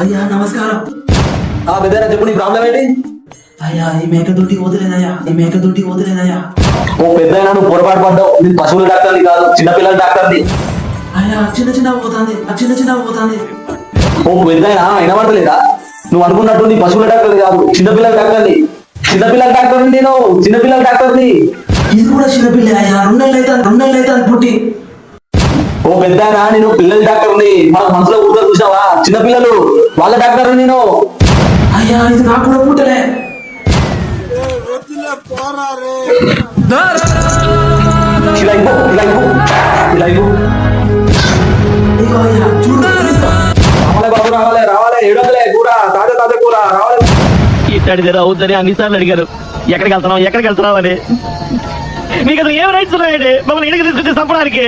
అయ్యా నమస్కారం. పెద్దనా చెప్పు, నీ ప్రాబ్లం ఏంటి? అయ్యా ఈ మేక దుడ్డికి వదిలేదయ్యా. ఓ పెద్దయినా నువ్వు పొరపాటు పడ్డావు. నీ పశువుల డాక్టర్ని కాదు, చిన్నపిల్లల డాక్టర్ని. అయ్యా చిన్న పోతాంది. ఓ పెద్దయినా వినబడతలేదా? నువ్వు అనుకున్నట్టు నీ పశువుల డాక్టర్ని కాదు, చిన్నపిల్లల డాక్టర్ని. చిన్నపిల్లల డాక్టర్ని. ఇది కూడా చిన్నపిల్ల అయ్యా. 2 నెలలు అవుతాను పుట్టి. ఓ పెద్దయినా నేను పిల్లల డాక్టర్ని. మన మనసులో కూర్చొని చూసావా? చిన్నపిల్లలు వాళ్ళ డాక్టర్ని నేను. అయ్యా ఇది నాకు కూడా పుట్టలే. ఇలా ఇవ్వు. ఇదిగో అయ్యా చూడు. రావాలి బాబు, రావాలి. 700 కూర, తాజా కూర రావాలి. ఇట్లాంటిది అవుతుందని అన్నిసార్లు అడిగారు. ఎక్కడికి వెళ్తున్నావు అని. మీకు అసలు ఏం రైట్స్ ఉన్నాయండి మమ్మల్ని ఇంటికి తీసుకొచ్చి చంపడానికి?